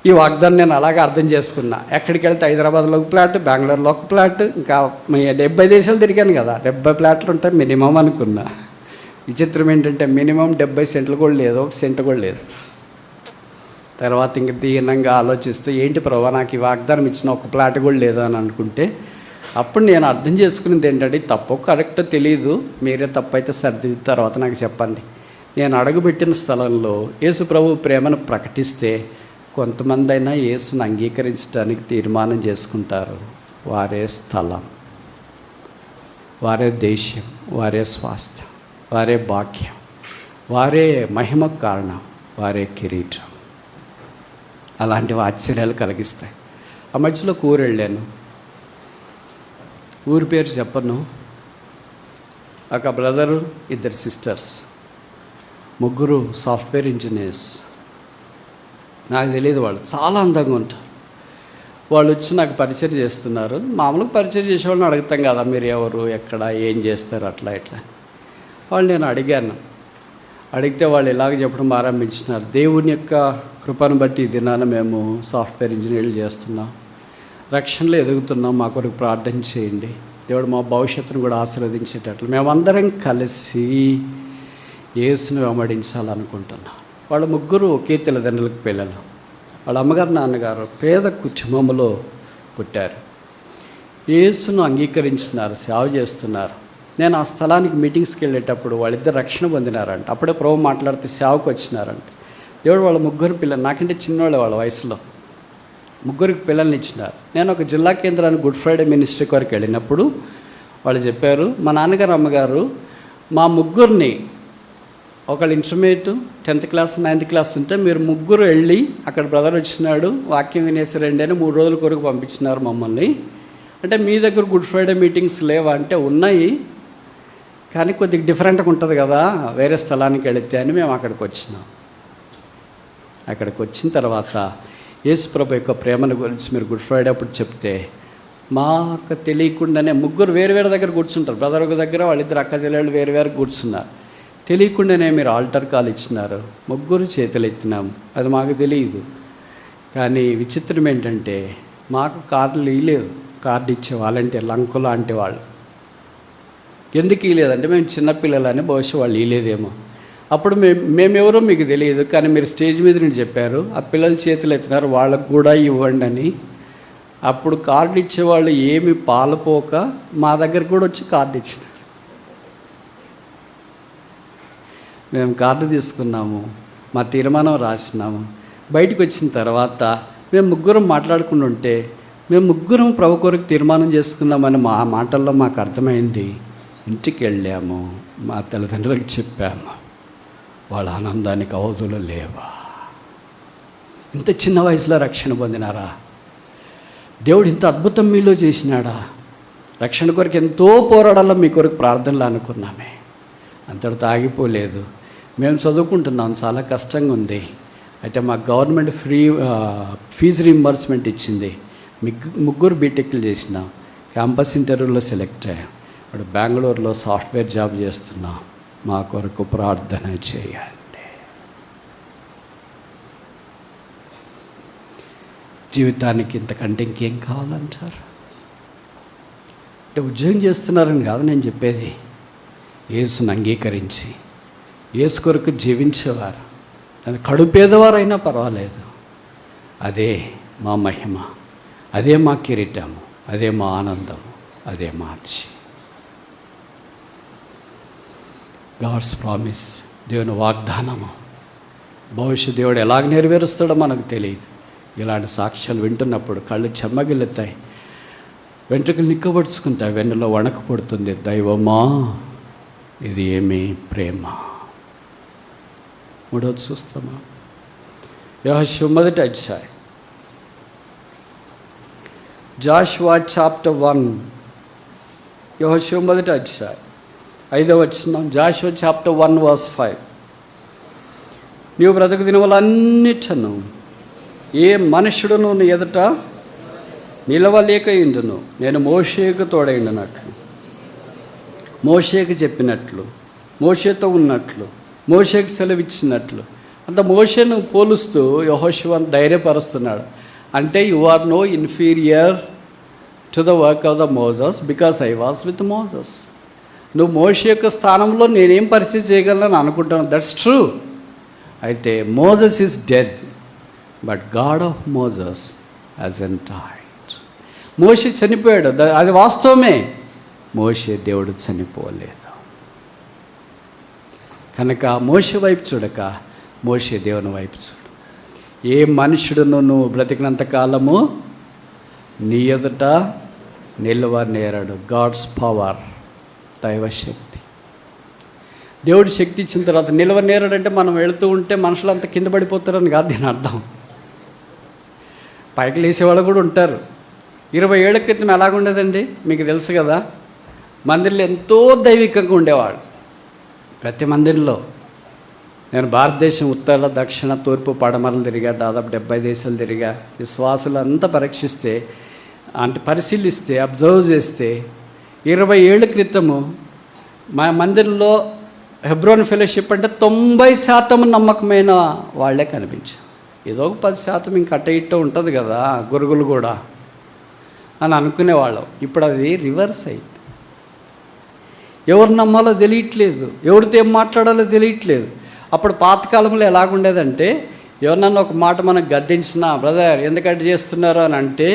ఈ వాగ్దాన్ని నేను అలాగే అర్థం చేసుకున్నా. ఎక్కడికి వెళ్తే హైదరాబాద్లో ఒక ప్లాట్, బెంగళూరులో ఒక ప్లాట్, ఇంకా 70 దేశాలు తిరిగాను కదా, 70 ప్లాట్లు ఉంటాయి మినిమం అనుకున్నా. విచిత్రం ఏంటంటే మినిమం 70 సెంట్లు కూడా లేదు, 1 సెంట్ కూడా లేదు. తర్వాత ఇంక దీనంగా ఆలోచిస్తూ ఏంటి ప్రభా నాకు ఈ వాగ్దానం ఇచ్చిన ఒక ప్లాట్ కూడా లేదు అని అనుకుంటే, అప్పుడు నేను అర్థం చేసుకునేది ఏంటంటే తప్పు కరెక్ట్ తెలియదు, మీరే తప్పు అయితే సరిదిద్ది తర్వాత నాకు చెప్పండి. నేను అడుగుపెట్టిన స్థలంలో యేసు ప్రభు ప్రేమను ప్రకటిస్తే కొంతమంది అయినా యేసును అంగీకరించడానికి తీర్మానం చేసుకుంటారు. వారే స్థలం, వారే దేశం, వారే స్వాస్థ్యం, వారే భాగ్యం, వారే మహిమకు కారణం, వారే కిరీటం. అలాంటివి ఆశ్చర్యాలు కలిగిస్తాయి. ఆ మధ్యలో ఊరు వెళ్ళాను, ఊరి పేరు చెప్పను. ఒక బ్రదరు, 2 సిస్టర్స్, ముగ్గురు సాఫ్ట్వేర్ ఇంజనీర్స్. నాకు తెలియదు, వాళ్ళు చాలా అందంగా ఉంటారు. వాళ్ళు వచ్చి నాకు పరిచయం చేస్తున్నారు. మామూలుగా పరిచయం చేసేవాళ్ళని అడుగుతాం కదా, మీరు ఎవరు, ఎక్కడ, ఏం చేస్తారు, అట్లా ఇట్లా. వాళ్ళు నేను అడిగాను. అడిగితే వాళ్ళు ఇలాగ చెప్పడం ఆరంభించినారు. దేవుని యొక్క కృపను బట్టి ఈ దినాన మేము సాఫ్ట్వేర్ ఇంజనీర్లు చేస్తున్నాం, రక్షణలో ఎదుగుతున్నాం, మా కొరకు ప్రార్థన చేయండి, దేవుడు మా భవిష్యత్తును కూడా ఆశీర్వదించేటట్లు మేమందరం కలిసి యేసును వెంబడించాలనుకుంటున్నాం. వాళ్ళ ముగ్గురు ఒకే తల్లిదండ్రులకు పిల్లలు. వాళ్ళ అమ్మగారు నాన్నగారు పేద కుటుంబంలో పుట్టారు. యేసును అంగీకరించినారు, సేవ చేస్తున్నారు. నేను ఆ స్థలానికి మీటింగ్స్కి వెళ్ళేటప్పుడు వాళ్ళిద్దరు రక్షణ పొందినారంట. అప్పుడే ప్రభు మాట్లాడితే సేవకు వచ్చినారంట. దేవుడు వాళ్ళ ముగ్గురు పిల్లలు, నాకంటే చిన్నవాళ్ళు వాళ్ళ వయసులో, ముగ్గురికి పిల్లల్ని ఇచ్చినారు. నేను ఒక జిల్లా కేంద్రానికి గుడ్ ఫ్రైడే మినిస్ట్రీ వరకు వెళ్ళినప్పుడు వాళ్ళు చెప్పారు, మా నాన్నగారు అమ్మగారు మా ముగ్గురిని, ఒకళ్ళు intermediate 10th class 9th class ఉంటే మీరు ముగ్గురు వెళ్ళి అక్కడ బ్రదర్ వచ్చినాడు వాక్యం వినేసి రండి అని 3 రోజుల కొరకు పంపించినారు మమ్మల్ని. అంటే మీ దగ్గర గుడ్ ఫ్రైడే మీటింగ్స్ లేవా అంటే ఉన్నాయి, కానీ కొద్దిగా డిఫరెంట్గా ఉంటుంది కదా వేరే స్థలానికి వెళితే అని మేము అక్కడికి వచ్చినాం. అక్కడికి వచ్చిన తర్వాత యేసుప్రభు యొక్క ప్రేమను గురించి మీరు గుడ్ ఫ్రైడే అప్పుడు చెప్తే మాకు తెలియకుండానే ముగ్గురు వేరు దగ్గర కూర్చుంటారు. బ్రదర్ ఒక దగ్గర, వాళ్ళిద్దరు అక్క చెల్లెళ్ళు వేరు కూర్చున్నారు. తెలియకుండానే మీరు ఆల్టర్ కాల్ ఇచ్చినారు. ముగ్గురు చేతులు ఎత్తినాం, అది మాకు తెలియదు. కానీ విచిత్రం ఏంటంటే మాకు కార్డులు ఇవ్వలేదు. కార్డు ఇచ్చే వాలంటీర్లు అంకుల్ లాంటి వాళ్ళు ఎందుకు ఇవ్వలేదంటే మేము చిన్నపిల్లలని, బహుశా వాళ్ళు ఇవ్వలేదేమో. అప్పుడు మేమెవరో మీకు తెలియదు, కానీ మీరు స్టేజ్ మీద నుండి చెప్పారు, ఆ పిల్లలు చేతులు ఎత్తినారు, వాళ్ళకు కూడా ఇవ్వండి అని. అప్పుడు కార్డు ఇచ్చేవాళ్ళు ఏమి పాలుపోక మా దగ్గర కూడా వచ్చి కార్డు ఇచ్చినారు. మేము కార్డు తీసుకున్నాము, మా తీర్మానం రాసినాము. బయటకు వచ్చిన తర్వాత మేము ముగ్గురం మాట్లాడుకుంటుంటే మేము ముగ్గురం ప్రభు కొరకు తీర్మానం చేసుకున్నామని మా మాటల్లో మాకు అర్థమైంది. ఇంటికి వెళ్ళాము, మా తల్లిదండ్రులకు చెప్పాము. వాళ్ళ ఆనందానికి అవధులు లేవా. ఇంత చిన్న వయసులో రక్షణ పొందినారా? దేవుడు ఇంత అద్భుతం మీలో చేసినాడా? రక్షణ కొరకు ఎంతో పోరాడాలో మీ కొరకు ప్రార్థనలు అనుకున్నామే, అంతటితో ఆగిపోలేదు. మేము చదువుకుంటున్నాం, చాలా కష్టంగా ఉంది. అయితే మాకు గవర్నమెంట్ ఫీజు రీంబర్స్మెంట్ ఇచ్చింది. ముగ్గురు బీటెక్లు చేసినాం, క్యాంపస్ ఇంటర్వ్యూలో సెలెక్ట్ అయ్యాం. ఇప్పుడు బెంగళూరులో సాఫ్ట్వేర్ జాబ్ చేస్తున్నాం. మా కొరకు ప్రార్థన చేయండి. జీవితానికి ఇంతకంటే ఇంకేం కావాలంటారు? అంటే ఉద్యోగం చేస్తున్నారని కాదు నేను చెప్పేది, యేసును అంగీకరించి యేసు కొరకు జీవించేవారు, అది కడుపేదవారైనా పర్వాలేదు. అదే మా మహిమ, అదే మా కిరీటము, అదే మా ఆనందము, అదే మార్చి. గాడ్స్ ప్రామిస్, దేవుని వాగ్దానము. భవిష్యత్ దేవుడు ఎలాగ నెరవేరుస్తాడో మనకు తెలియదు. ఇలాంటి సాక్ష్యాలు వింటున్నప్పుడు కళ్ళు చెమ్మగిల్లుతాయి, వెంట్రుకలు నిక్కబడుచుకుంటాయి, వెన్నులో వణకు పడుతుంది. దైవమా, ఇది ఏమి ప్రేమ. మూడవది చూస్తామా? యెహోషువ 1వ అధ్యాయం, జాషువా చాప్టర్ 1, యెహోషువ 1వ అధ్యాయం 5వ వచనం. Jashuva chapter 1 verse 5. నీవు బ్రతుకు దినములన్నిటను ఏ మనుష్యుడును నీ ఎదుట నిలవలేక ఇండును. నేను మోషేకు తోడైండునట్లు, మోషేకు చెప్పినట్లు, మోషేతో ఉన్నట్లు, మోషేకు సెలవిచ్చినట్లు అంత మోషేను పోలుస్తూ యెహోషువను ధైర్యపరుస్తున్నాడు. అంటే you are no inferior to the work of the Moses because I was with Moses. నువ్వు మోషే యొక్క స్థానంలో నేనేం పరిచయం చేయగలను అనుకుంటాను. That's true. అయితే Moses is dead but God of Moses has endured. మోషే చనిపోయాడు, అది వాస్తవమే. మోషే దేవుడు చనిపోలేదు కనుక మోషే వైపు చూడక మోషే దేవుని వైపు చూడు. ఏ మనుషుడును నువ్వు బ్రతికినంత కాలము నీ ఎదుట నిల్వ నేరడు. గాడ్స్ పవర్, దైవశక్తి. దేవుడు శక్తి ఇచ్చిన తర్వాత నిల్వ నేరడంటే మనం వెళుతూ ఉంటే మనుషులంతా కింద పడిపోతారని కాదు దీని అర్థం. పైకి లేసేవాళ్ళు కూడా ఉంటారు. 20 ఏళ్ల క్రితం ఎలాగుండేదండి మీకు తెలుసు కదా. మందిరంలో ఎంతో దైవికంగా ఉండేవాళ్ళు. ప్రతి మందిరంలో నేను భారతదేశం ఉత్తర దక్షిణ తూర్పు పడమరలు తిరిగా, దాదాపు 70 దేశాలు తిరిగా. విశ్వాసులు అంతా పరీక్షిస్తే అంటే పరిశీలిస్తే అబ్జర్వ్ చేస్తే 20 ఏళ్ల క్రితము మా మందిరంలో హెబ్రోన్ ఫెలోషిప్ అంటే 90% నమ్మకమైన వాళ్ళే కనిపించారు. ఏదో ఒక 10% ఇంక అట్ట ఇట్ట ఉంటుంది కదా గురుగులు కూడా అని అనుకునేవాళ్ళం. ఇప్పుడు అది రివర్స్ అయింది. ఎవరు నమ్మాలో తెలియట్లేదు, ఎవరితో ఏం మాట్లాడాలో తెలియట్లేదు. అప్పుడు పాతకాలంలో ఎలాగుండేదంటే ఎవరినన్నా ఒక మాట మనకు గద్దించినా, బ్రదర్ ఎందుకంటే చేస్తున్నారు అని అంటే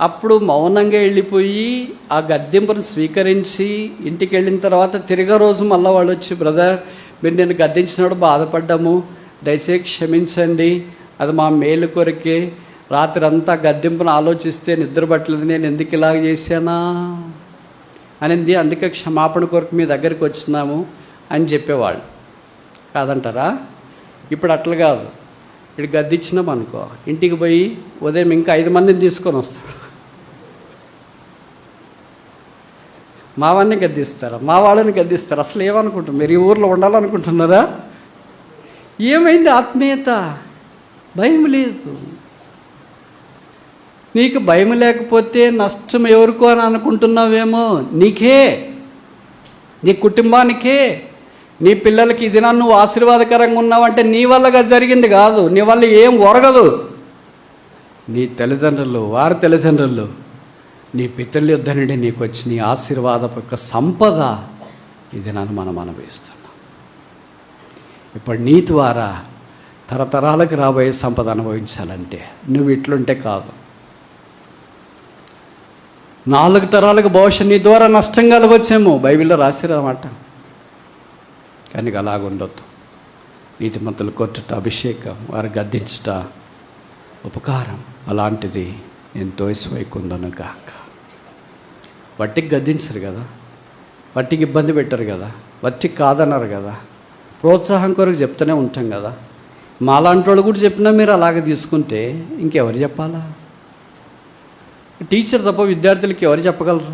అప్పుడు మౌనంగా వెళ్ళిపోయి ఆ గద్దింపును స్వీకరించి ఇంటికి వెళ్ళిన తర్వాత తిరిగే రోజు మళ్ళీ వాళ్ళు వచ్చి, బ్రదర్ మీరు నేను గద్దించినప్పుడు బాధపడ్డాము, దయచేసి క్షమించండి, అది మా మేలు కొరకే, రాత్రి అంతా గద్దింపును ఆలోచిస్తే నిద్ర పట్టలేదు, నేను ఎందుకు ఇలాగ చేశానా అనింది, అందుకే క్షమాపణ కొరకు మీ దగ్గరికి వచ్చినాము అని చెప్పేవాళ్ళు. కాదంటారా? ఇప్పుడు అట్లా కాదు. ఇక్కడ గద్దిచ్చినాం అనుకో, ఇంటికి పోయి ఉదయం ఇంకా 5 మందిని తీసుకొని వస్తాడు. మా వాడిని గద్దిస్తారా, మా వాళ్ళని గద్దిస్తారు. అసలు ఏమనుకుంటారు మీరు? ఈ ఊర్లో ఉండాలనుకుంటున్నారా? ఏమైంది ఆత్మీయత? భయం లేదు. నీకు భయం లేకపోతే నష్టం ఎవరికో అని అనుకుంటున్నావేమో. నీకే, నీ కుటుంబానికే, నీ పిల్లలకి ఇది నువ్వు ఆశీర్వాదకరంగా ఉన్నావంటే నీ వల్లగా జరిగింది కాదు, నీ వల్ల ఏం ఒరగదు. నీ తల్లిదండ్రులు, వారి తల్లిదండ్రులు, నీ పితరుల యుద్ధ నుండి నీకు వచ్చి నీ ఆశీర్వాదపు యొక్క సంపద ఇది మనం అనుభవిస్తున్నాం. ఇప్పుడు నీ ద్వారా తరతరాలకు రాబోయే సంపద అనుభవించాలంటే నువ్వు ఇట్లుంటే కాదు. 4 తరాలకు భవిష్యత్ నీ ద్వారా నష్టం కలగొచ్చేమో, బైబిల్లో రాసిరన్నమాట. కానీ అలాగుండొద్దు. నీతిమంతులు కొట్టుట అభిషేకం, వారు గద్దించుట ఉపకారం. అలాంటిది ఎంతో ఇసువైకుందను గాక. వట్టికి గద్దించరు కదా, వట్టికి ఇబ్బంది పెట్టరు కదా, వట్టికి కాదన్నారు కదా, ప్రోత్సాహం కొరకు చెప్తూనే ఉంటాం కదా. మాలాంటి వాళ్ళు కూడా చెప్పినా మీరు అలాగే తీసుకుంటే ఇంకెవరు చెప్పాలా? టీచర్ తప్ప విద్యార్థులకి ఎవరు చెప్పగలరు?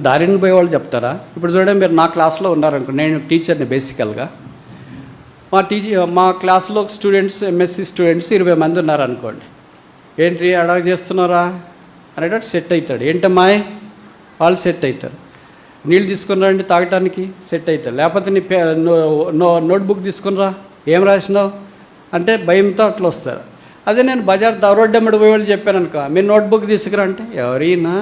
దారిని పోయే వాళ్ళు చెప్తారా? ఇప్పుడు చూడండి, మీరు నా క్లాస్లో ఉన్నారనుకో, నేను టీచర్ని బేసికల్గా. మా క్లాస్లో స్టూడెంట్స్, ఎంఎస్సి స్టూడెంట్స్ 20 మంది ఉన్నారనుకోండి. ఏంటి అడగ చేస్తున్నారా అనేటట్టు సెట్ అవుతాడు. ఏంటమ్మాయి వాళ్ళు సెట్ అవుతారు. నీళ్ళు తీసుకున్నారండి తాగటానికి సెట్ అవుతారు. లేకపోతే నీ నోట్బుక్ తీసుకునిరా, ఏం రాసినావు అంటే భయంతో అట్లా వస్తారు. అదే నేను బజార్ రోడ్డెమ్మడి పోయే వాళ్ళు చెప్పాను అనుకో, మీరు నోట్బుక్ తీసుకురా అంటే ఎవరైనా.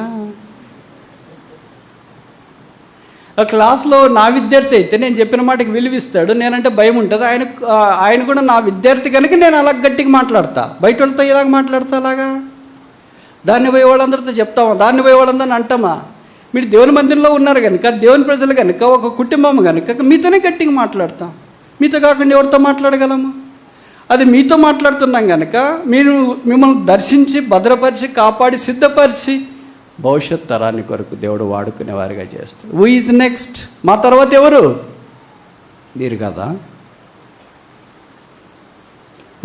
ఆ క్లాస్లో నా విద్యార్థి అయితే నేను చెప్పిన మాటకి విలువిస్తాడు, నేనంటే భయం ఉంటుంది. ఆయన కూడా నా విద్యార్థి కనుక నేను అలా గట్టిగా మాట్లాడతా. బయట వాళ్ళతో ఇలాగ మాట్లాడతా అలాగా. దాన్ని పోయే వాళ్ళందరితో చెప్తామా, దాన్ని పోయే వాళ్ళందరిని అంటామా? మీరు దేవుని మందిరంలో ఉన్నారు కనుక, దేవుని ప్రజలు కనుక, ఒక కుటుంబం కనుక మీతోనే గట్టిగా మాట్లాడతాం. మీతో కాకుండా ఎవరితో మాట్లాడగలము? అది మీతో మాట్లాడుతున్నాం కనుక మీరు మిమ్మల్ని దర్శించి భద్రపరిచి కాపాడి సిద్ధపరిచి భవిష్యత్ తరాన్ని కొరకు దేవుడు వాడుకునే వారిగా చేస్తారు. Who is next? మా తర్వాత ఎవరు? మీరు కదా.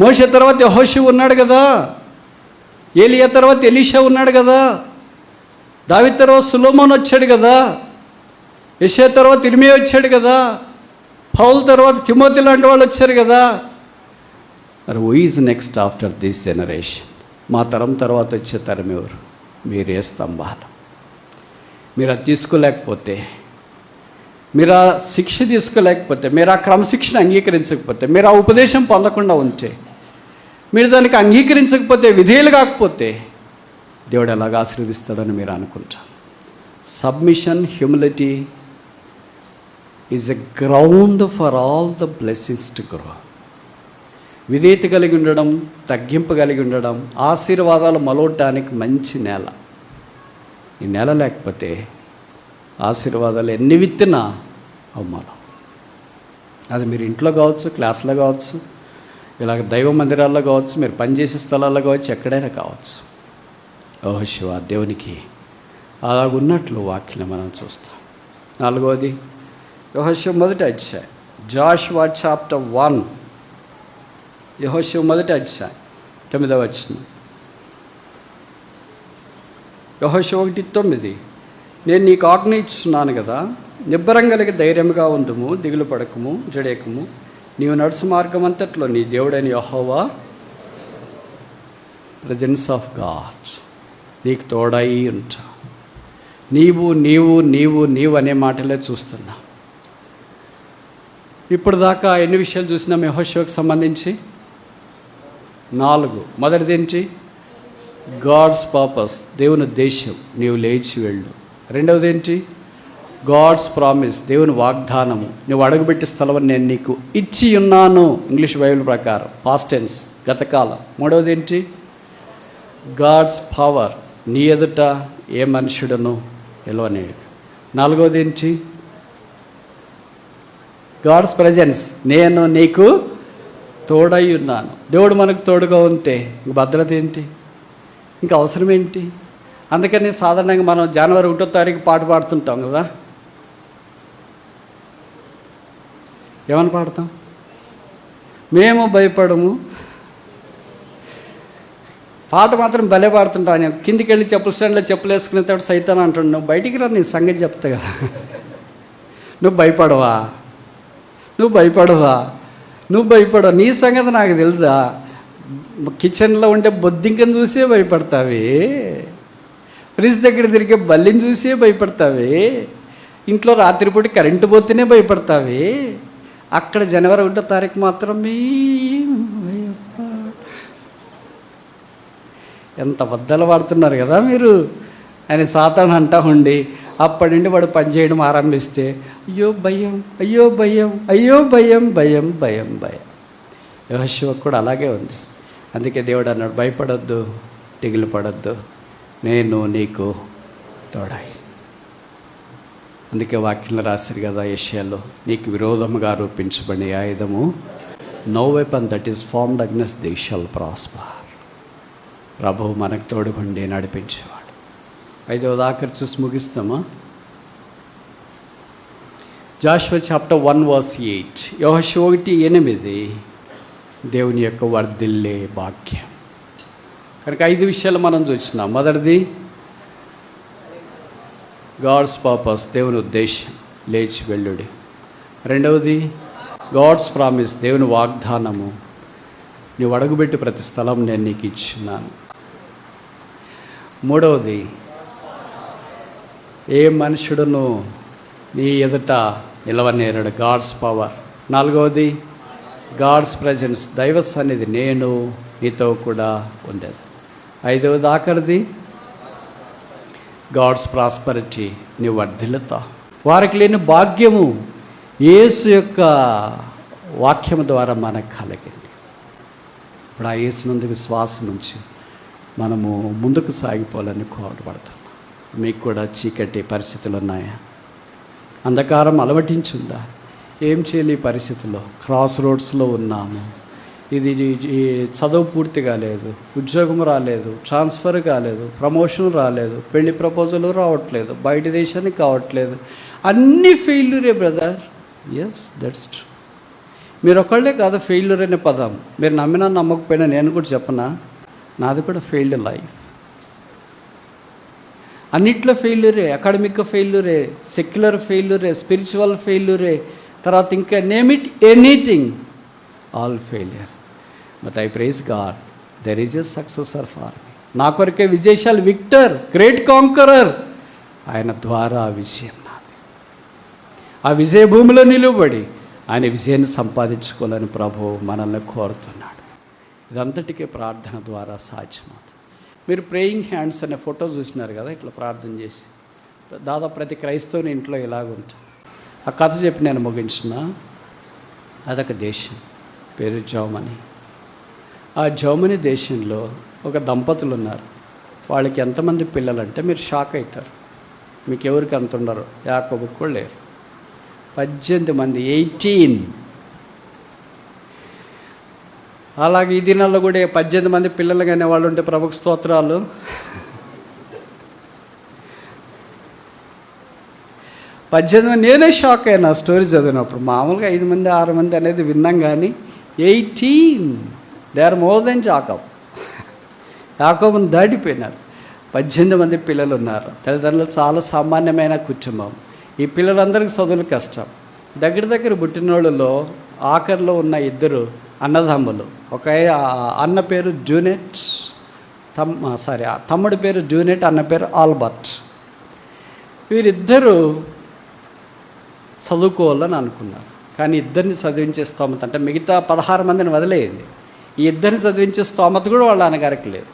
మోషే తర్వాత యెహోషువ ఉన్నాడు కదా, ఏలియా తర్వాత ఎలీషా ఉన్నాడు కదా, దావీదు తర్వాత సొలొమోను వచ్చాడు కదా, యెషయా తర్వాత ఇర్మీయా వచ్చాడు కదా. పౌలు తర్వాత తిమోతి లాంటి వాళ్ళు వచ్చారు కదా. మరి who is next after this generation? మా తరం తర్వాత వచ్చే తరం ఎవరు? మీరే స్తంభాలు. మీరు అది తీసుకోలేకపోతే, మీరు ఆ శిక్ష తీసుకోలేకపోతే, మీరు ఆ క్రమశిక్షణ అంగీకరించకపోతే, మీరు ఆ ఉపదేశం పొందకుండా ఉంటే, మీరు దానికి అంగీకరించకపోతే, విధేయులు కాకపోతే దేవుడు ఎలాగ ఆశీర్వదిస్తాడని మీరు అనుకుంటారు. Submission, humility is a ground for all the blessings to grow. విధేయత కలిగి ఉండడం, తగ్గింపు కలిగి ఉండడం, ఆశీర్వాదాలు మలవటానికి మంచి నేల. ఈ నేల లేకపోతే ఆశీర్వాదాలు ఎన్ని విత్తినా అవమానం. అది మీరు ఇంట్లో కావచ్చు, క్లాస్లో కావచ్చు, ఇలాగ దైవ మందిరాల్లో కావచ్చు, మీరు పనిచేసే స్థలాల్లో కావచ్చు, ఎక్కడైనా కావచ్చు. యెహోషువ దేవునికి అలాగున్నట్లు వాక్యం మనం చూస్తాం. 4వది యెహోషువ మొదటి అధ్యాయం, జాషువా చాప్టర్ 1. యెహోషువ మొదటి అధ్యాయం 9వ వచనం. యెహోషువ 1:9. నేను నీకు ఆజ్ఞ ఇస్తున్నాను కదా, నిబ్బరం కలిగి ధైర్యంగా ఉందుము, దిగులు పడకము, జడేకము. నీవు నడుచు మార్గం అంతట్లో నీ దేవుడైన యెహోవా, ప్రెజెన్స్ ఆఫ్ గాడ్, నీకు తోడై ఉంటా. నీవు నీవు నీవు నీవు అనే మాటలే చూస్తున్నా. ఇప్పుడు దాకా ఎన్ని విషయాలు చూసినాం యెహోషువకు సంబంధించి? 4. మొదటిది ఏంటి? గాడ్స్ పర్పస్, దేవుని ఉద్దేశం, నీవు లేచి వెళ్ళు. రెండవది ఏంటి? గాడ్స్ ప్రామిస్, దేవుని వాగ్దానము, నువ్వు అడుగుపెట్టే స్థలం నేను నీకు ఇచ్చి ఉన్నాను, ఇంగ్లీష్ బైబిల్ ప్రకారం, పాస్ట్ టెన్స్, గతకాలం. మూడవది ఏంటి? గాడ్స్ పవర్, నీ ఎదుట ఏ మనుషుడను నిలవనేడు. 4వది ఏంటి? గాడ్స్ ప్రజెన్స్, నేను నీకు తోడై ఉన్నాను. దేవుడు మనకు తోడుగా ఉంటే ఇంక భద్రత ఏంటి, ఇంకా అవసరం ఏంటి? అందుకని సాధారణంగా మనం జనవరి 1వ తారీఖు పాట పాడుతుంటాం కదా. ఏమని పాడతాం? మేము భయపడము. పాట మాత్రం భలే పాడుతుంటాం. నేను కిందికి వెళ్ళి చెప్పుల స్టాండ్లో చెప్పులు వేసుకునేటప్పుడు సైతాన్ అంటుండు, నువ్వు బయటికి రా, నీ సంగతి చెప్తా కదా. నువ్వు భయపడవా? నువ్వు భయపడవా? నువ్వు భయపడవు, నీ సంగతి నాకు తెలుదా? కిచెన్లో ఉంటే బొద్దింకని చూసే భయపడతావే, ఫ్రిడ్జ్ దగ్గర తిరిగే బల్లిని చూసే భయపడతావే, ఇంట్లో రాత్రిపూట కరెంటు పోతేనే భయపడతావే, అక్కడ జనవరి 1వ తారీఖు మాత్రమే ఎంత బద్దలు పడుతున్నారు కదా మీరు అని సాతాను అంటా ఉండి, అప్పటి నుండి వాడు పనిచేయడం ఆరంభిస్తే అయ్యో భయం, అయ్యో భయం, అయ్యో భయం, భయం భయం భయం. యెహోషువకు కూడా అలాగే ఉంది. అందుకే దేవుడు అన్నాడు, భయపడొద్దు, దిగులు పడొద్దు, నేను నీకు తోడాయి. అందుకే వాక్యంలో రాశారు కదా యెషయాలో, నీకు విరోధముగా రూపించబడిన ఆయుధము no weapon that is formed against thee shall prosper. ప్రభువు మనకు తోడుగుండి నడిపించేవాడు. 5వది ఆఖరి చూసి ముగిస్తామా? జాషువా చాప్టర్ 1:8. యెహోషువ 1:8 దేవుని యొక్క వర్ధిల్లే వాక్యం. కనుక 5 విషయాలు మనం చూసినాం. మొదటిది గాడ్స్ పర్పస్, దేవుని ఉద్దేశం, లేచి వెళ్ళుడి. రెండవది గాడ్స్ ప్రామిస్, దేవుని వాగ్దానము, నీవు అడుగుపెట్టి ప్రతి స్థలం నేను నీకు ఇచ్చిన్నాను. మూడవది ఏ మనుషుడును నీ ఎదుట నిలవనేరడు, గాడ్స్ పవర్. 4వది గాడ్స్ ప్రజెన్స్, దైవ సన్నిధి, నేను నీతో కూడా ఉండేది. 5వది ఆఖరిది గాడ్స్ ప్రాస్పరిటీ, నీ వర్ధిల్లత. వారికి లేని భాగ్యము యేసు యొక్క వాక్యము ద్వారా మనకు కలిగింది. ఇప్పుడు ఆ యేసు నుండి విశ్వాసం నుంచి మనము ముందుకు సాగిపోవాలని కోరపడతాం. మీకు కూడా చీకటి పరిస్థితులు ఉన్నాయా? అంధకారం అలవటించుందా? ఏం చేయాలి ఈ పరిస్థితుల్లో? క్రాస్ రోడ్స్లో ఉన్నాము. ఇది చదువు పూర్తి కాలేదు, ఉద్యోగం రాలేదు, ట్రాన్స్ఫర్ కాలేదు, ప్రమోషన్ రాలేదు, పెళ్లి ప్రపోజల్ రావట్లేదు, బయట దేశానికి కావట్లేదు, అన్నీ ఫెయిల్యూరే బ్రదర్. Yes, that's true. మీరు ఒకళ్ళే కాదు ఫెయిల్యూర్ అనే పదం. మీరు నమ్మినా నమ్మకపోయినా నేను కూడా చెప్పనా, నాది కూడా ఫెయిల్డ్ లైఫ్. అన్నిట్లో ఫెయిల్యూరే, అకాడమిక్ ఫెయిల్యూరే, సెక్యులర్ ఫెయిల్యూరే, స్పిరిచువల్ ఫెయిల్యూరే, తర్వాత ఇంకా name it anything, all failure. But I praise God, there is a successor for me. నా కొరకే విజయశాలి, విక్టర్, గ్రేట్ కాంకరర్, ఆయన ద్వారా ఆ విజయం నాది. ఆ విజయ భూమిలో నిలువబడి ఆయన విజయాన్ని సంపాదించుకోవాలని ప్రభువు మనల్ని కోరుతున్నాడు. ఇదంతటికీ ప్రార్థన ద్వారా సాధ్యమవుతుంది. మీరు ప్రేయింగ్ హ్యాండ్స్ అనే ఫోటో చూసినారు కదా, ఇట్లా ప్రార్థన చేసి. దాదాపు ప్రతి క్రైస్తవుని ఇంట్లో ఇలాగుంటుంది. ఆ కథ చెప్పి నేను ముగించిన. అదొక దేశం, పేరు జర్మనీ. ఆ జర్మనీ దేశంలో ఒక దంపతులు ఉన్నారు. వాళ్ళకి ఎంతమంది పిల్లలంటే మీరు షాక్ అవుతారు. మీకు ఎవరికి అంత ఉండరు, యాకోబుకు కూడా లేరు. 18 మంది, 18. అలాగే ఈ దినాల్లో కూడా 18 మంది పిల్లలు కానీ వాళ్ళు ఉంటే ప్రభుకు స్తోత్రాలు. 18 మంది. నేనే షాక్ అయినా స్టోరీ చదివినప్పుడు. మామూలుగా 5 మంది 6 మంది అనేది విన్నాం, కానీ 18, they are more than Jacob. యాకోబుని దాటిపోయినారు. 18 మంది పిల్లలు ఉన్నారు. తల్లిదండ్రులు చాలా సామాన్యమైన కుటుంబం. ఈ పిల్లలందరికీ చదువులు కష్టం. దగ్గర పుట్టినోళ్ళలో ఆఖరిలో ఉన్న 2 అన్నదమ్ములు. ఒక అన్న పేరు జూనెట్, తమ్ముడి పేరు జూనెట్, అన్న పేరు ఆల్బర్ట్. వీరిద్దరూ చదువుకోవాలని అనుకున్నారు. కానీ ఇద్దరిని చదివించే స్తోమత, అంటే మిగతా 16 మందిని వదిలేయండి, ఈ ఇద్దరిని చదివించే స్తోమత కూడా వాళ్ళ నాన్నగారికి లేదు.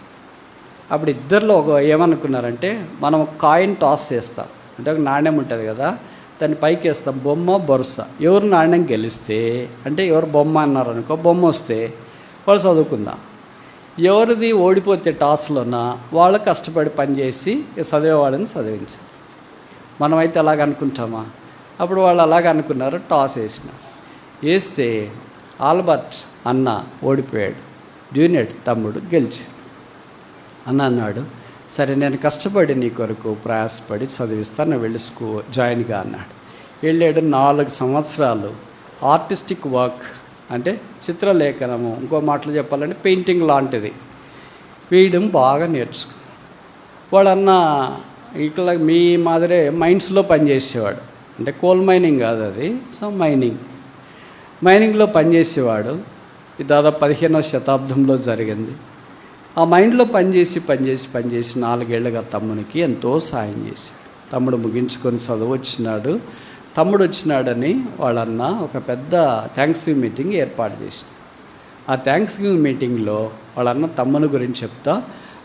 అప్పుడు ఇద్దరిలో ఏమనుకున్నారంటే, మనం కాయిన్ టాస్ చేస్తాం, అంటే ఒక నాణ్యం ఉంటుంది కదా, దాన్ని పైకి వేస్తాం, బొమ్మ బొరుస. ఎవరు నాణ్యం గెలిస్తే, అంటే ఎవరు బొమ్మ అన్నారనుకో, బొమ్మ వస్తే వాళ్ళు చదువుకుందాం. ఎవరిది ఓడిపోతే టాస్లోన వాళ్ళు కష్టపడి పనిచేసి చదివేవాళ్ళని చదివించారు. మనమైతే అలాగ అనుకుంటామా? అప్పుడు వాళ్ళు అలాగ అనుకున్నారు. టాస్ వేస్తే ఆల్బర్ట్ అన్న ఓడిపోయాడు, జూనియర్ తమ్ముడు గెలిచి. అన్న అన్నాడు, సరే నేను కష్టపడి నీ కొరకు ప్రయాసపడి చదివిస్తాను, నువ్వు వెళ్ళి జాయిన్గా అన్నాడు. వెళ్ళాడు. 4 సంవత్సరాలు ఆర్టిస్టిక్ వర్క్, అంటే చిత్రలేఖనము, ఇంకో మాటలు చెప్పాలంటే పెయింటింగ్ లాంటిది వేయడం బాగా నేర్చుకున్నాడు. వాడన్న ఇట్లా మీ మాదిరే మైన్స్లో పనిచేసేవాడు. అంటే కోల్ మైనింగ్ కాదు అది, సో మైనింగ్లో పనిచేసేవాడు. ఇది దాదాపు 15వ శతాబ్దంలో జరిగింది. ఆ మైండ్లో పనిచేసి 4 ఏళ్ళుగా తమ్మునికి ఎంతో సాయం చేశాడు. తమ్ముడు ముగించుకొని చదువు వచ్చినాడు. తమ్ముడు వచ్చినాడని వాళ్ళన్న ఒక పెద్ద థ్యాంక్స్ గివింగ్ మీటింగ్ ఏర్పాటు చేసినాడు. ఆ థ్యాంక్స్ గివింగ్ మీటింగ్లో వాళ్ళన్న తమ్ముని గురించి చెప్తా,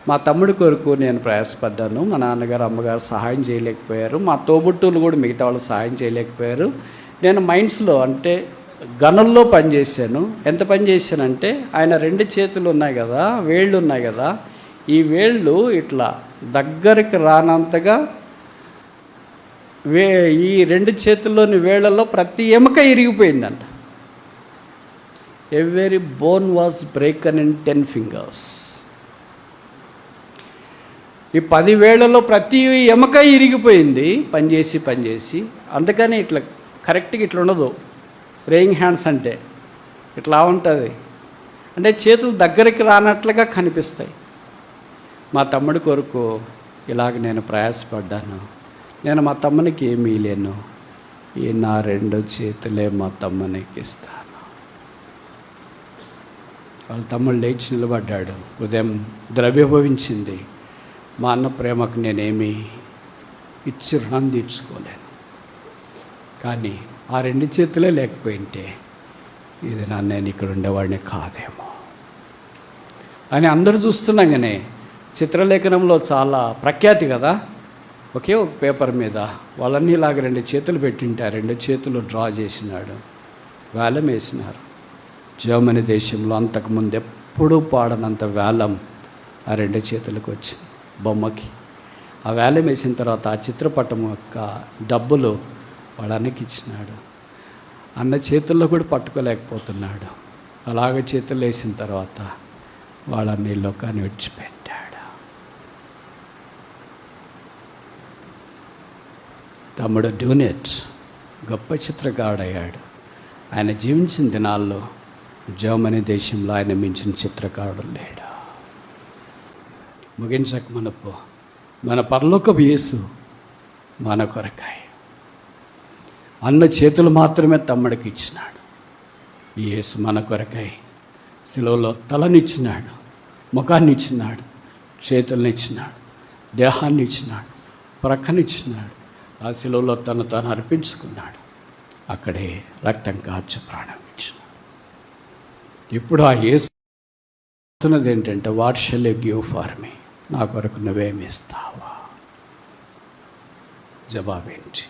మా తమ్ముడి కొరకు నేను ప్రయాసపడ్డాను, మా నాన్నగారు అమ్మగారు సహాయం చేయలేకపోయారు, మా తోబుట్టువులు కూడా మిగతా వాళ్ళు సహాయం చేయలేకపోయారు. నేను మైన్స్లో అంటే గనుల్లో పనిచేశాను. ఎంత పని చేశానంటే, ఆయన 2 చేతులు ఉన్నాయి కదా, వేళ్ళు ఉన్నాయి కదా, ఈ వేళ్ళు ఇట్లా దగ్గరికి రానంతగా ఈ 2 చేతుల్లోని వేళ్లలో ప్రతి ఎముక ఇరిగిపోయిందంట. Every bone was broken in 10 fingers. ఈ 10 వేళ్లలో ప్రతి ఎముక ఇరిగిపోయింది పనిచేసి. అందుకని ఇట్లా కరెక్ట్గా ఇట్లా ఉండదు. ప్రేయింగ్ హ్యాండ్స్ అంటే ఇట్లా ఉంటుంది, అంటే చేతులు దగ్గరికి రానట్లుగా కనిపిస్తాయి. మా తమ్ముడి కొరకు ఇలాగ నేను ప్రయాసపడ్డాను. నేను మా తమ్మునికి ఏమీ లేను, ఈ నా 2 చేతులే మా తమ్మునికి ఇస్తాను. వాళ్ళ తమ్ముడు లేచి నిలబడ్డాడు. ఉదయం ద్రవ్యభవించింది. మా అన్న ప్రేమకు నేనేమి ఇచ్చి రుణం తీర్చుకోలేను. కానీ ఆ 2 చేతులే లేకపోయింటే ఇది నేను ఇక్కడ ఉండేవాడిని కాదేమో అని అందరూ చూస్తున్నాగానే. చిత్రలేఖనంలో చాలా ప్రఖ్యాతి కదా, ఒకే ఒక పేపర్ మీద వాళ్ళన్నీ ఇలాగ 2 చేతులు పెట్టింటే ఆ 2 చేతులు డ్రా చేసినాడు, వేలం వేసినారు. జర్మనీ దేశంలో అంతకుముందు ఎప్పుడూ పాడనంత వేలం ఆ 2 చేతులకు వచ్చింది బొమ్మకి. ఆ వేలం వేసిన తర్వాత ఆ చిత్రపటం యొక్క డబ్బులు వాళ్ళ అన్నకి ఇచ్చినాడు. అన్న చేతుల్లో కూడా పట్టుకోలేకపోతున్నాడు. అలాగ చేతులు వేసిన తర్వాత వాళ్ళని లోకాన్ని విడిచిపెట్టాడు. తమ్ముడు డ్యూనెట్ గొప్ప చిత్రకారుడయ్యాడు. ఆయన జీవించిన దినాల్లో జర్మనీ దేశంలో ఆయన మించిన చిత్రకారుడు లేడు. ముగించక మన పరలోకపు యేసు మన కొరకాయ అన్న చేతులు మాత్రమే తమ్ముడికి ఇచ్చినాడు. యేసు మన కొరకై శిలువలో తలనిచ్చినాడు, ముఖాన్ని ఇచ్చినాడు, చేతుల్ని ఇచ్చినాడు, దేహాన్ని ఇచ్చినాడు, ప్రక్కనిచ్చినాడు. ఆ శిలువలో తాను అర్పించుకున్నాడు. అక్కడే రక్తం కార్చి ప్రాణం ఇచ్చినాడు. ఇప్పుడు ఆ యేసున్నది ఏంటంటే, what shall you give for me? నా కొరకు నువ్వేమి ఇస్తావా? జవాబేంటి?